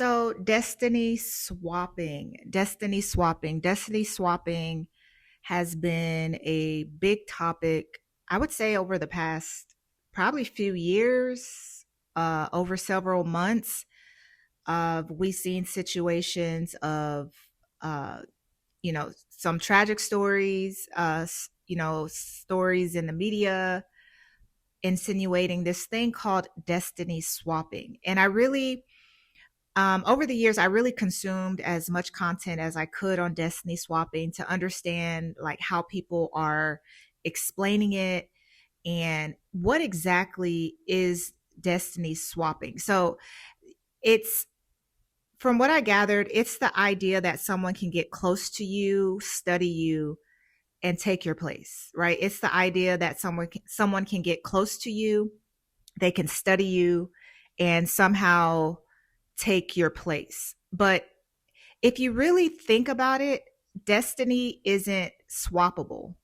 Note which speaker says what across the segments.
Speaker 1: So destiny swapping has been a big topic, I would say over the past probably few years, over several months. We've seen situations of, uh, some tragic stories, stories in the media insinuating this thing called destiny swapping. And I really, over the years, I really consumed as much content as I could on destiny swapping to understand like how people are explaining it and what exactly is destiny swapping. So it's from what I gathered, it's the idea that someone can get close to you, study you, and take your place, right? It's the idea that someone can get close to you, they can study you, and somehow take your place. But if you really think about it, destiny isn't swappable.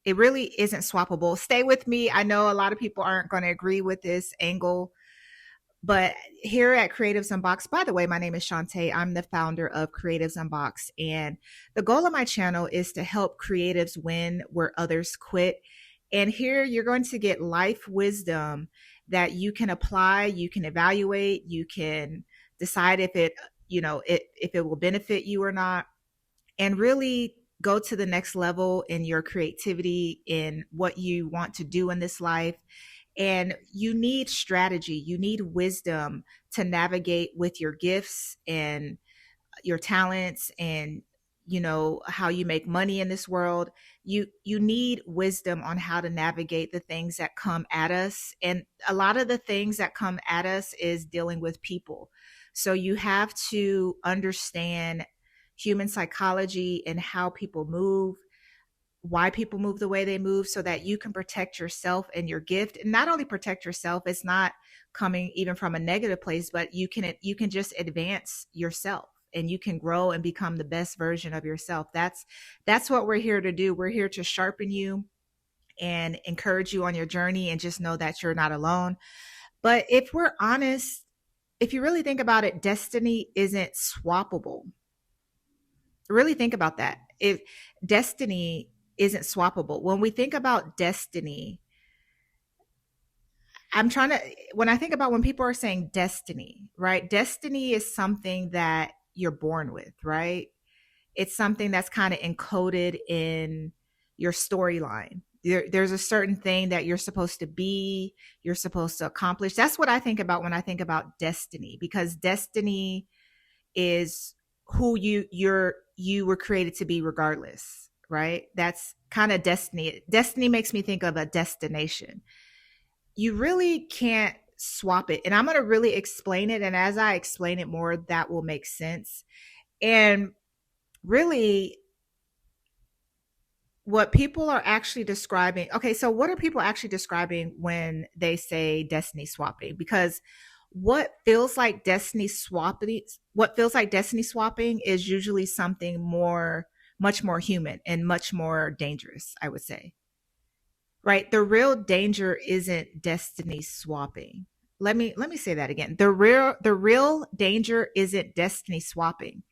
Speaker 1: It really isn't swappable. Stay with me. I know a lot of people aren't going to agree with this angle, but here at Creatives Unbox, by the way, my name is Shantae. I'm the founder of Creatives Unbox. And the goal of my channel is to help creatives win where others quit. And here you're going to get life wisdom that you can apply, you can evaluate, you can decide if if it will benefit you or not, and really go to the next level in your creativity, in what you want to do in this life. And you need strategy, you need wisdom to navigate with your gifts and your talents and how you make money in this world. You need wisdom on how to navigate the things that come at us, and a lot of the things that come at us is dealing with people. So you have to understand human psychology and how people move, why people move the way they move, so that you can protect yourself and your gift. And not only protect yourself, it's not coming even from a negative place, but you can just advance yourself and you can grow and become the best version of yourself. That's what we're here to do. We're here to sharpen you and encourage you on your journey, and just know that you're not alone. But if we're honest, if you really think about it, destiny isn't swappable. Really think about that. If destiny isn't swappable, when we think about destiny, when I think about when people are saying destiny, right? Destiny is something that you're born with, right? It's something that's kind of encoded in your storyline. There's a certain thing that you're supposed to be, you're supposed to accomplish. That's what I think about when I think about destiny, because destiny is who you were created to be regardless, right? That's kind of destiny. Destiny makes me think of a destination. You really can't swap it. And I'm going to really explain it. And as I explain it more, that will make sense. And really, what people are actually describing. Okay, so what are people actually describing when they say destiny swapping? Because what feels like destiny swapping is usually something much more human and much more dangerous, I would say. Right? The real danger isn't destiny swapping. Let me say that again. The real danger isn't destiny swapping.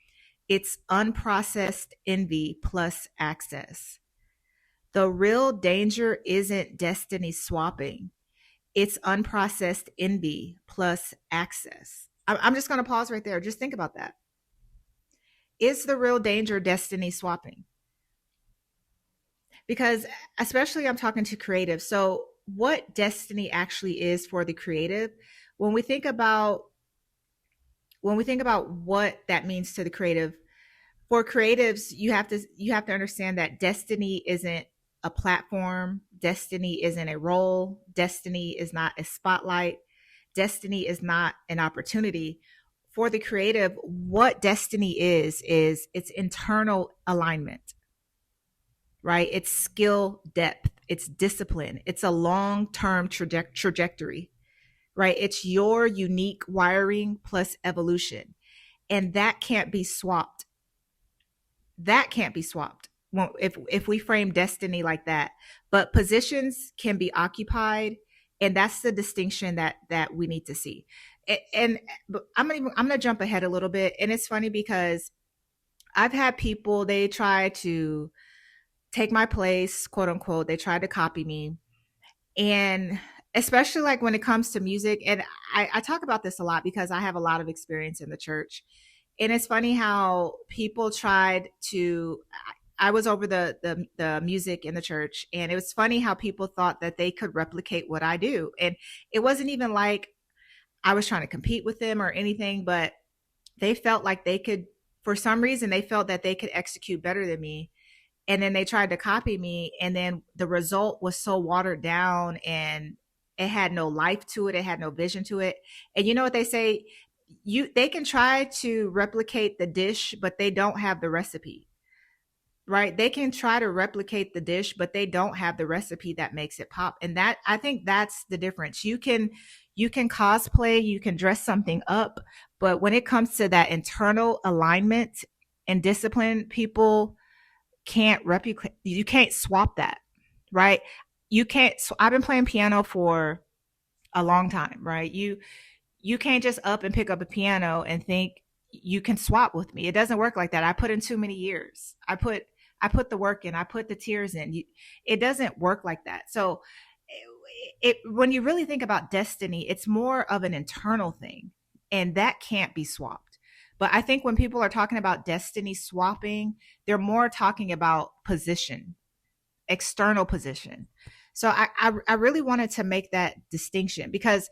Speaker 1: It's unprocessed envy plus access. The real danger isn't destiny swapping. It's unprocessed envy plus access. I'm just going to pause right there. Just think about that. Is the real danger destiny swapping? Because especially I'm talking to creatives. So what destiny actually is for the creative, when we think about what that means to the creative, for creatives, you have to understand that destiny isn't a platform, destiny isn't a role, destiny is not a spotlight, destiny is not an opportunity. For the creative, what destiny is it's internal alignment, right? It's skill depth, it's discipline, it's a long-term trajectory, right? It's your unique wiring plus evolution. And that can't be swapped. That can't be swapped. Well, if we frame destiny like that, but positions can be occupied, and that's the distinction that we need to see. And I'm gonna jump ahead a little bit, and it's funny because I've had people, they try to take my place, quote unquote. They try to copy me, and especially like when it comes to music. And I talk about this a lot because I have a lot of experience in the church, and it's funny how people tried to. I was over the music in the church, and it was funny how people thought that they could replicate what I do, and it wasn't even like I was trying to compete with them or anything, but they felt like they could, for some reason, they felt that they could execute better than me. And then they tried to copy me. And then the result was so watered down and it had no life to it. It had no vision to it. And you know what they say? They can try to replicate the dish, but they don't have the recipe, right? They can try to replicate the dish, but they don't have the recipe that makes it pop. And that, I think that's the difference. You can cosplay, you can dress something up, but when it comes to that internal alignment and discipline, people can't replicate. You can't swap that, right? You can't. I've been playing piano for a long time, right? You can't just up and pick up a piano and think you can swap with me. It doesn't work like that. I put in too many years. I put the work in. I put the tears in. It doesn't work like that. So when you really think about destiny, it's more of an internal thing, and that can't be swapped. But I think when people are talking about destiny swapping, they're more talking about position, external position. So I really wanted to make that distinction because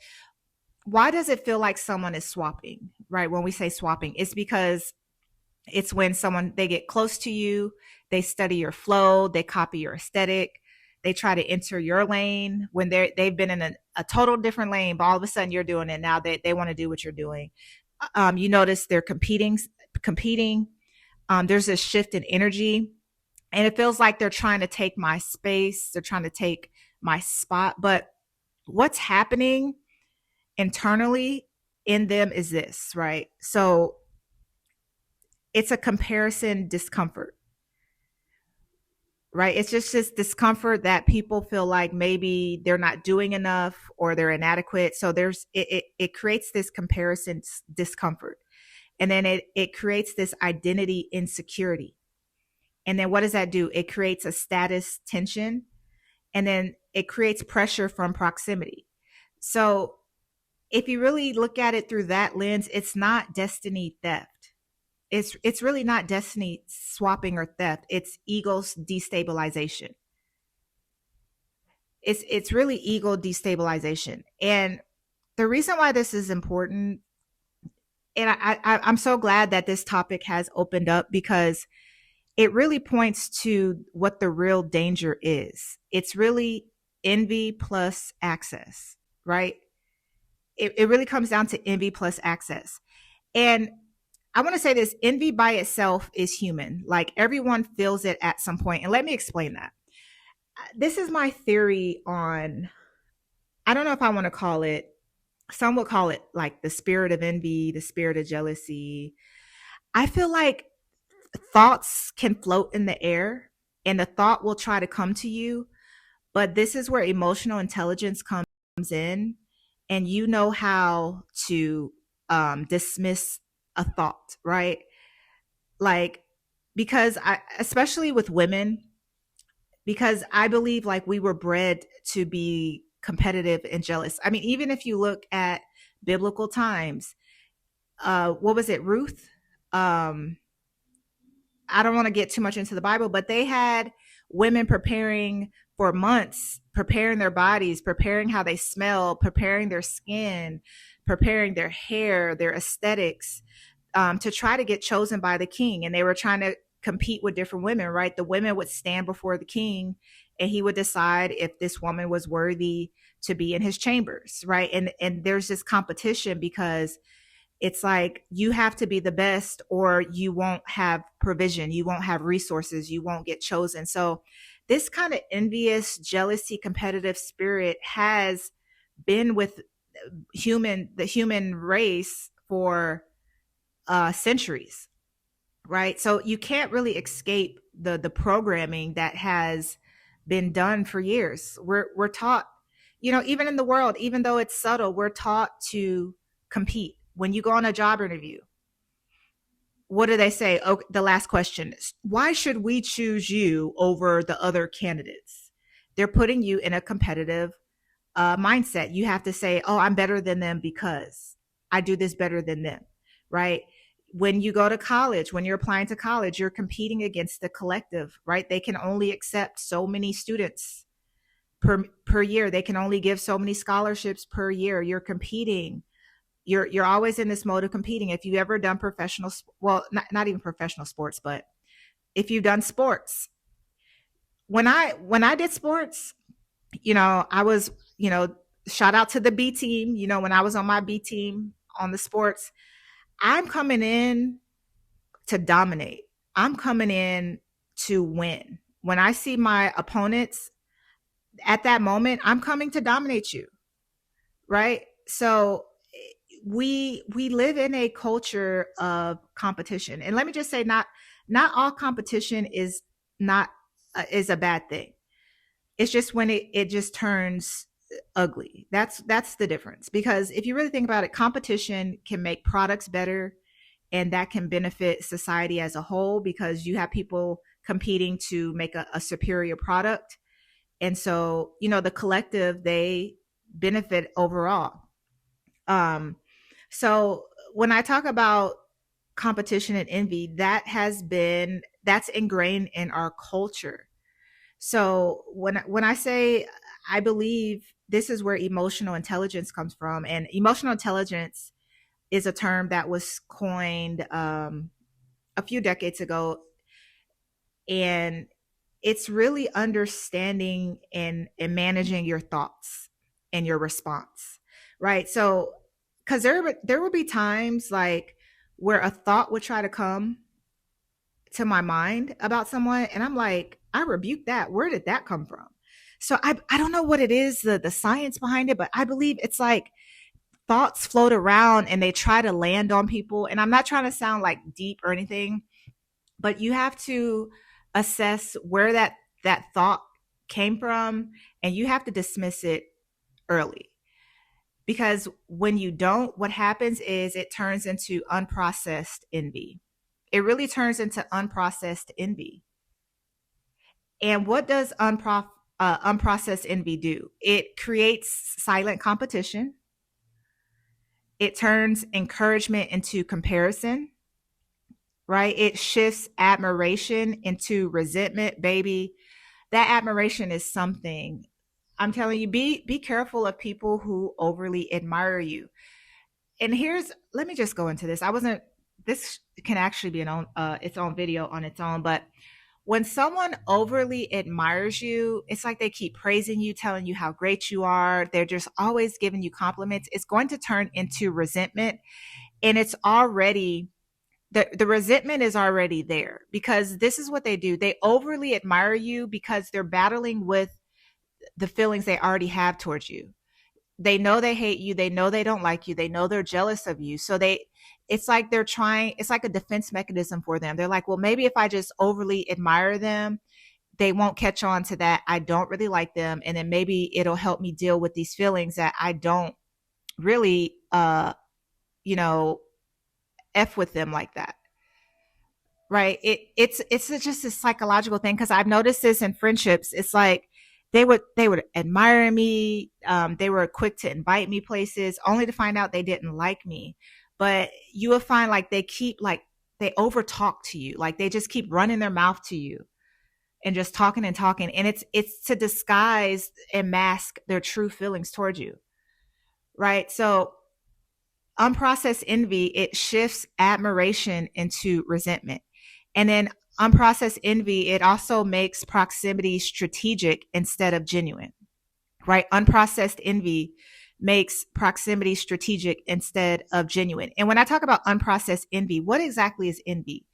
Speaker 1: why does it feel like someone is swapping, right? When we say swapping, it's because it's when someone, they get close to you, they study your flow, they copy your aesthetic, they try to enter your lane when they've been in a total different lane, but all of a sudden you're doing it now. They want to do what you're doing. You notice they're competing. There's this shift in energy, and it feels like they're trying to take my space. They're trying to take my spot. But what's happening internally in them is this, right? So it's a comparison discomfort, right? It's just this discomfort that people feel like maybe they're not doing enough or they're inadequate. So it creates this comparison discomfort. And then it creates this identity insecurity. And then what does that do? It creates a status tension, and then it creates pressure from proximity. So if you really look at it through that lens, it's not destiny theft. It's really not destiny swapping or theft. It's ego's destabilization. It's really ego destabilization. And the reason why this is important, and I'm so glad that this topic has opened up because it really points to what the real danger is. It's really envy plus access, right? It really comes down to envy plus access. And I want to say this, envy by itself is human. Like everyone feels it at some point. And let me explain that. This is my theory on, I don't know if I want to call it, some would call it like the spirit of envy, the spirit of jealousy. I feel like thoughts can float in the air and the thought will try to come to you. But this is where emotional intelligence comes in, and you know how to dismiss a thought, right? Like, because especially with women, because I believe like we were bred to be competitive and jealous. I mean, even if you look at biblical times, what was it, Ruth? Um, I don't want to get too much into the Bible, but they had women preparing for months, preparing their bodies, preparing how they smell, preparing their skin, preparing their hair, their aesthetics, to try to get chosen by the king. And they were trying to compete with different women, right? The women would stand before the king and he would decide if this woman was worthy to be in his chambers, right? And there's this competition because it's like you have to be the best or you won't have provision, you won't have resources, you won't get chosen. So this kind of envious, jealousy, competitive spirit has been with the human race for centuries, right? So you can't really escape the programming that has been done for years. We're taught, even in the world, even though it's subtle, we're taught to compete. When you go on a job interview, what do they say? Oh, the last question is, why should we choose you over the other candidates? They're putting you in a competitive mindset. You have to say, oh, I'm better than them because I do this better than them, right? When you go to college, when you're applying to college, you're competing against the collective, right? They can only accept so many students per year. They can only give so many scholarships per year. You're competing. You're always in this mode of competing. If you've ever done professional, well, not even professional sports, but if you've done sports, when I did sports, I was, shout out to the B team. When I was on my B team on the sports, I'm coming in to dominate. I'm coming in to win. When I see my opponents at that moment, I'm coming to dominate you, right? So we live in a culture of competition, and let me just say, not all competition is not is a bad thing. It's just when it just turns ugly. That's the difference. Because if you really think about it, competition can make products better, and that can benefit society as a whole because you have people competing to make a superior product. And so, the collective, they benefit overall. Um, so when I talk about competition and envy, that's ingrained in our culture. So when I say, I believe this is where emotional intelligence comes from, and emotional intelligence is a term that was coined a few decades ago, and it's really understanding and managing your thoughts and your response, right? So, because there would be times like where a thought would try to come to my mind about someone, and I'm like, I rebuke that. Where did that come from? So I don't know what it is, the science behind it, but I believe it's like thoughts float around and they try to land on people. And I'm not trying to sound like deep or anything, but you have to assess where that thought came from, and you have to dismiss it early. Because when you don't, what happens is it turns into unprocessed envy. It really turns into unprocessed envy. And what does unprocessed envy do? It creates silent competition. It turns encouragement into comparison, right? It shifts admiration into resentment, baby. That admiration is something. I'm telling you, be careful of people who overly admire you. And let me just go into this. This can actually be its own video on its own, but when someone overly admires you, it's like they keep praising you, telling you how great you are. They're just always giving you compliments. It's going to turn into resentment. And it's already, the resentment is already there, because this is what they do. They overly admire you because they're battling with the feelings they already have towards you. They know they hate you. They know they don't like you. They know they're jealous of you. So it's like it's like a defense mechanism for them. They're like, well, maybe if I just overly admire them, they won't catch on to that I don't really like them. And then maybe it'll help me deal with these feelings that I don't really, you know, F with them like that. Right. It's just a psychological thing. Cause I've noticed this in friendships. It's like, they would admire me. They were quick to invite me places, only to find out they didn't like me. But you will find like they over talk to you, like they just keep running their mouth to you and just talking and talking, and it's to disguise and mask their true feelings towards you, right? So unprocessed envy, it shifts admiration into resentment, and then unprocessed envy, it also makes proximity strategic instead of genuine, right? Unprocessed envy makes proximity strategic instead of genuine. And when I talk about unprocessed envy, what exactly is envy?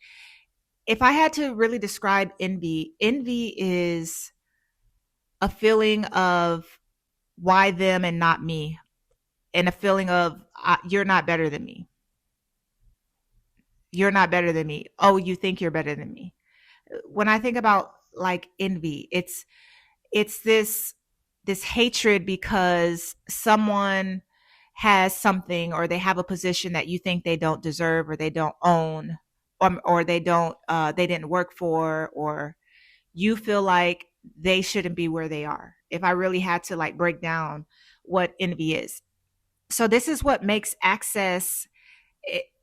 Speaker 1: If I had to really describe envy, envy is a feeling of why them and not me, and a feeling of you're not better than me. You're not better than me. Oh, you think you're better than me. When I think about like envy, it's this hatred because someone has something, or they have a position that you think they don't deserve, or they don't own, or they didn't work for, or you feel like they shouldn't be where they are. If I really had to like break down what envy is. So this is what makes access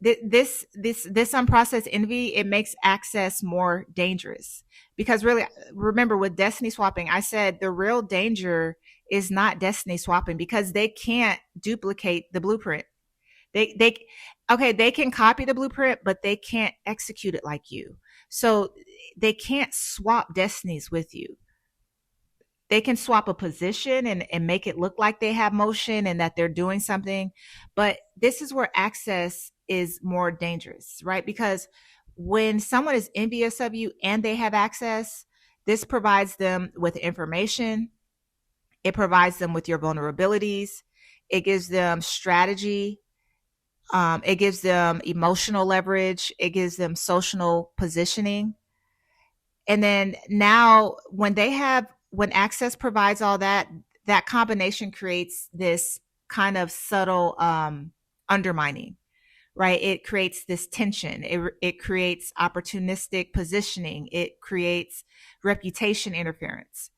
Speaker 1: this unprocessed envy, it makes access more dangerous. Because really, remember, with destiny swapping, I said the real danger is not destiny swapping, because they can't duplicate the blueprint. They okay, they can copy the blueprint, but they can't execute it like you. So they can't swap destinies with you. They can swap a position and make it look like they have motion and that they're doing something. But this is where access is more dangerous, right? Because when someone is envious of you and they have access, this provides them with information, it provides them with your vulnerabilities, it gives them strategy, it gives them emotional leverage, it gives them social positioning. And then now when access provides all that, that combination creates this kind of subtle undermining, right? It creates this tension. It creates opportunistic positioning. It creates reputation interference.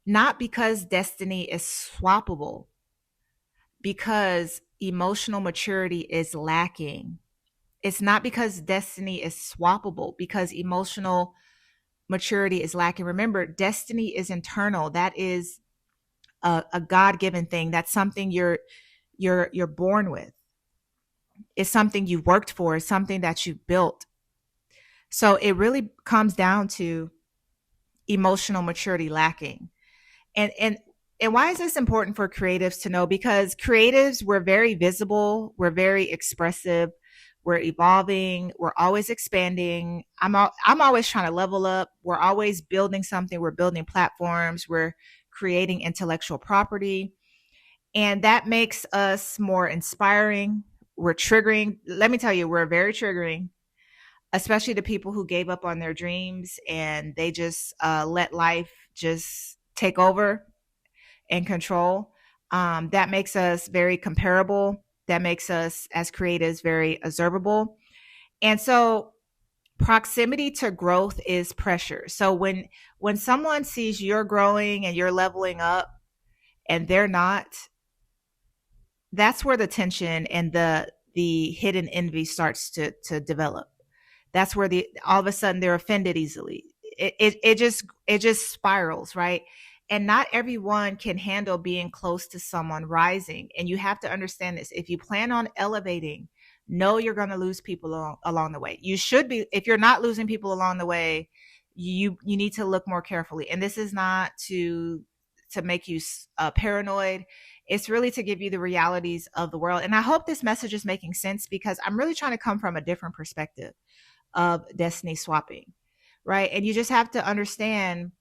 Speaker 1: Not because destiny is swappable, because emotional maturity is lacking. It's not because destiny is swappable, because emotional maturity is lacking. Remember, destiny is internal. That is a God-given thing. That's something you're born with. It's something you worked for. It's something that you built. So it really comes down to emotional maturity lacking. And and why is this important for creatives to know? Because creatives, we're very visible, we're very expressive, we're evolving, we're always expanding. I'm always trying to level up. We're always building something. We're building platforms. We're creating intellectual property. And that makes us more inspiring. We're triggering. Let me tell you, we're very triggering, especially to people who gave up on their dreams and they just let life just take over and control. That makes us very comparable. That makes us as creatives very observable. And so proximity to growth is pressure. So when someone sees you're growing and you're leveling up and they're not, that's where the tension and the hidden envy starts to develop. That's where the all of a sudden they're offended easily. It just spirals, right? And not everyone can handle being close to someone rising. And you have to understand this. If you plan on elevating, know you're going to lose people along the way. You should be. If you're not losing people along the way, you need to look more carefully. And this is not to make you paranoid. It's really to give you the realities of the world. And I hope this message is making sense, because I'm really trying to come from a different perspective of destiny swapping, right? And you just have to understand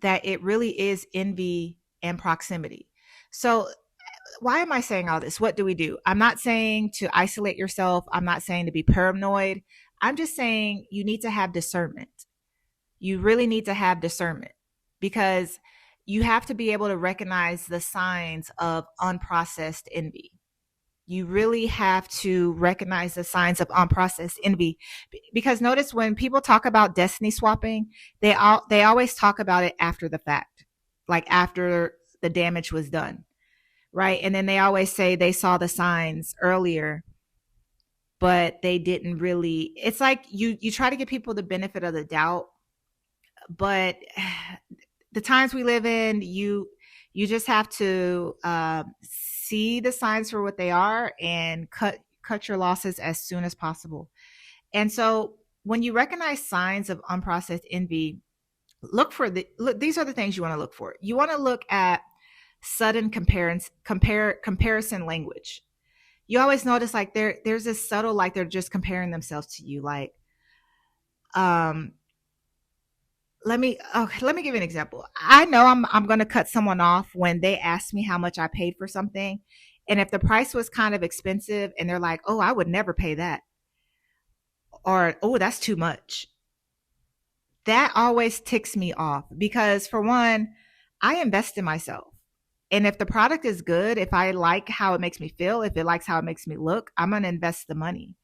Speaker 1: that it really is envy and proximity. So, why am I saying all this? What do we do? I'm not saying to isolate yourself. I'm not saying to be paranoid. I'm just saying you need to have discernment. You really need to have discernment, because you have to be able to recognize the signs of unprocessed envy. You really have to recognize the signs of unprocessed envy, because notice when people talk about destiny swapping, they always talk about it after the fact, like after the damage was done, right? And then they always say they saw the signs earlier, but they didn't really. It's like you try to give people the benefit of the doubt, but the times we live in, you just have to see the signs for what they are and cut your losses as soon as possible. And so when you recognize signs of unprocessed envy, these are the things you want to look for. You want to look at sudden comparison language. You always notice like there's this subtle, like they're just comparing themselves to you. Like, um, let me give you an example. I know I'm going to cut someone off when they ask me how much I paid for something, and if the price was kind of expensive, and they're like, "Oh, I would never pay that," or "Oh, that's too much." That always ticks me off, because for one, I invest in myself. And if the product is good, if I like how it makes me feel, if it likes how it makes me look, I'm going to invest the money.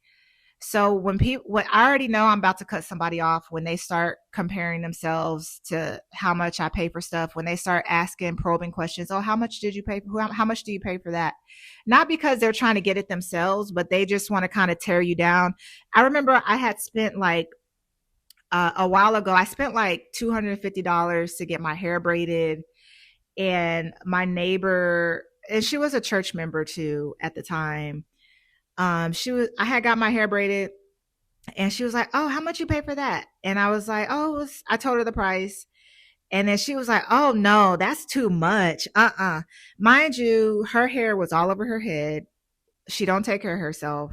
Speaker 1: So when people, when I already know I'm about to cut somebody off, when they start comparing themselves to how much I pay for stuff, when they start asking probing questions, oh, how much did you pay for? How much do you pay for that? Not because they're trying to get it themselves, but they just want to kind of tear you down. I remember I had spent like a while ago, I spent like $250 to get my hair braided, and my neighbor, and she was a church member too at the time. I had got my hair braided, and she was like, "Oh, how much you pay for that?" And I was like, I told her the price. And then she was like, "Oh no, that's too much." Mind you, her hair was all over her head. She don't take care of herself.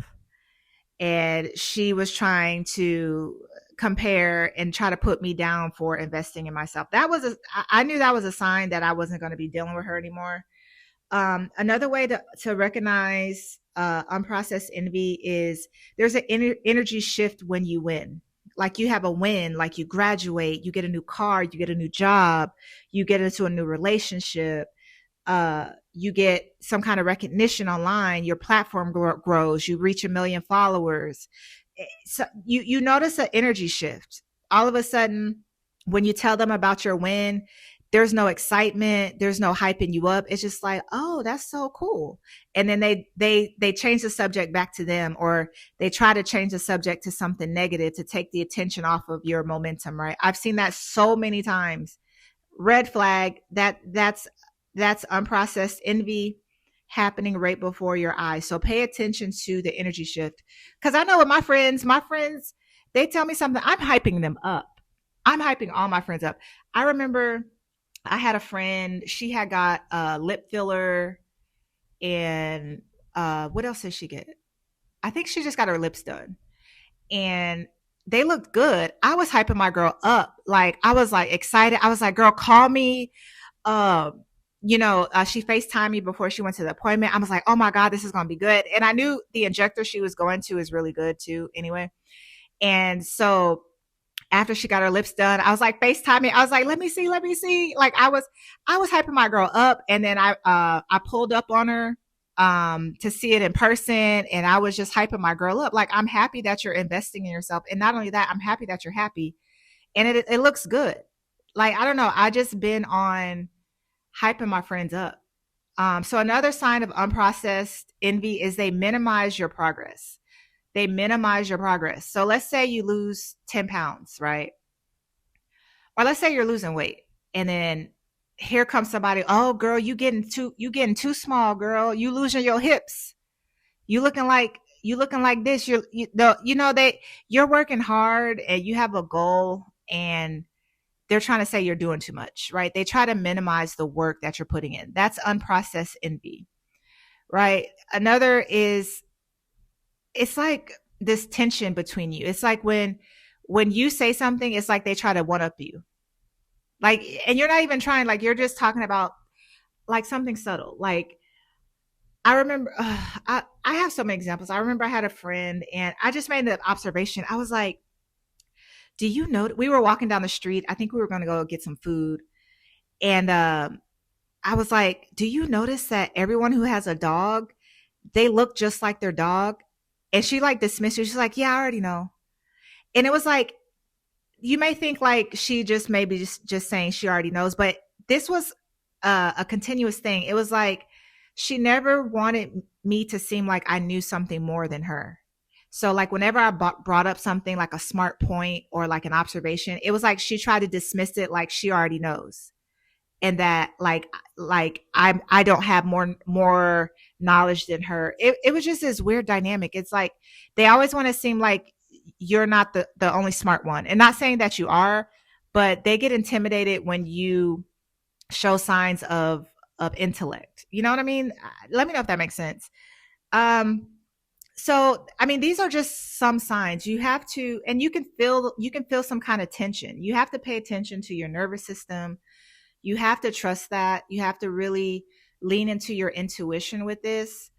Speaker 1: And she was trying to compare and try to put me down for investing in myself. I knew that was a sign that I wasn't going to be dealing with her anymore. Another way to recognize unprocessed envy is there's an energy shift when you win. Like you have a win, like you graduate, you get a new car, you get a new job, you get into a new relationship, you get some kind of recognition online, your platform grows, you reach 1 million followers. So you notice an energy shift. All of a sudden, when you tell them about your win, there's no excitement, there's no hyping you up. It's just like, oh, that's so cool. And then they change the subject back to them, or they try to change the subject to something negative to take the attention off of your momentum, right? I've seen that so many times. Red flag. That's unprocessed envy happening right before your eyes. So pay attention to the energy shift. Cause I know with my friends, they tell me something, I'm hyping them up. I'm hyping all my friends up. I remember I had a friend, she had got a lip filler, and what else did she get? I think she just got her lips done. And they looked good. I was hyping my girl up. Like I was like excited. I was like, girl, call me. Um, she FaceTimed me before she went to the appointment. I was like, oh my God, this is gonna be good. And I knew the injector she was going to is really good too, anyway. And so after she got her lips done, I was like FaceTiming. I was like, let me see, let me see. Like I was hyping my girl up, and then I pulled up on her to see it in person, and I was just hyping my girl up. Like, I'm happy that you're investing in yourself, and not only that, I'm happy that you're happy, and it looks good. Like, I don't know, I just been on hyping my friends up. So another sign of unprocessed envy is they minimize your progress. They minimize your progress. So let's say you lose 10 pounds, right? Or let's say you're losing weight, and then here comes somebody, oh girl, you getting too small, girl. You losing your hips. You looking like this. You're working hard and you have a goal, and they're trying to say you're doing too much, right? They try to minimize the work that you're putting in. That's unprocessed envy, right? Another is, it's like this tension between you. It's like when you say something, it's like they try to one up you. Like, and you're not even trying, like you're just talking about like something subtle. Like I remember, I have so many examples. I remember I had a friend, and I just made an observation. I was like, do you know, we were walking down the street. I think we were going to go get some food. And I was like, do you notice that everyone who has a dog, they look just like their dog? And she like dismissed it. She's like, yeah, I already know. And it was like, you may think like she just maybe just saying she already knows, but this was a continuous thing. It was like she never wanted me to seem like I knew something more than her. So like whenever I brought up something like a smart point or like an observation, it was like she tried to dismiss it like she already knows, and that like I don't have more knowledge than her. It was just this weird dynamic. It's like they always want to seem like you're not the only smart one, and not saying that you are, but they get intimidated when you show signs of intellect. You know what I mean? Let me know if that makes sense. Um, so I mean, these are just some signs you have to, and you can feel some kind of tension. You have to pay attention to your nervous system. You have to trust that. You have to really lean into your intuition with this.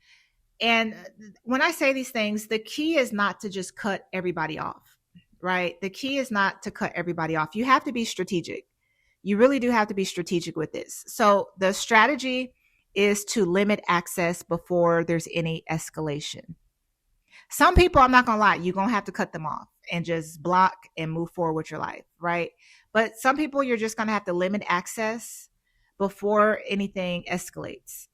Speaker 1: And when I say these things, the key is not to just cut everybody off, right? The key is not to cut everybody off. You have to be strategic. You really do have to be strategic with this. So the strategy is to limit access before there's any escalation. Some people, I'm not gonna lie, you're gonna have to cut them off and just block and move forward with your life, right? But some people, you're just gonna have to limit access before anything escalates,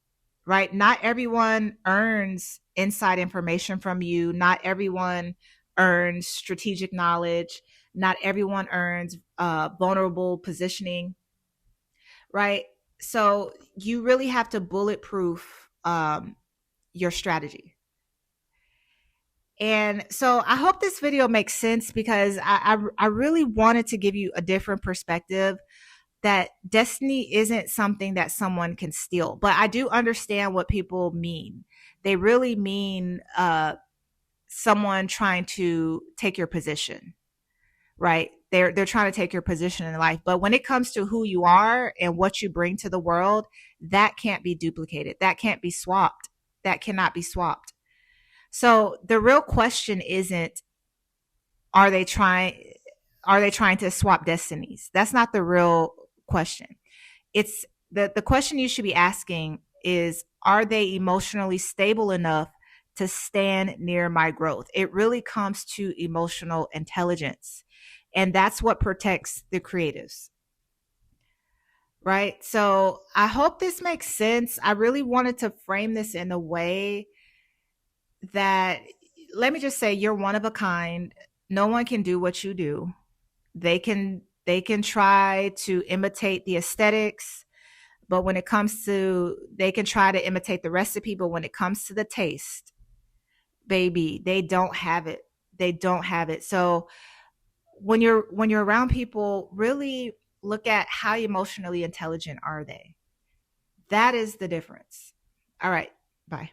Speaker 1: right? Not everyone earns inside information from you. Not everyone earns strategic knowledge. Not everyone earns vulnerable positioning, right? So you really have to bulletproof your strategy. And so I hope this video makes sense because I really wanted to give you a different perspective that destiny isn't something that someone can steal. But I do understand what people mean. They really mean someone trying to take your position, right? They're trying to take your position in life. But when it comes to who you are and what you bring to the world, that can't be duplicated. That can't be swapped. That cannot be swapped. So the real question isn't are they trying are they trying to swap destinies? That's not the real question. It's the question you should be asking is are they emotionally stable enough to stand near my growth? It really comes to emotional intelligence. And that's what protects the creatives. Right? So I hope this makes sense. I really wanted to frame this in a way that, let me just say, you're one of a kind. No one can do what you do. They can try to imitate the aesthetics, but when it comes to, they can try to imitate the recipe, but when it comes to the taste, baby, they don't have it. They don't have it. So when you're around people, really look at how emotionally intelligent are they. That is the difference. All right. Bye.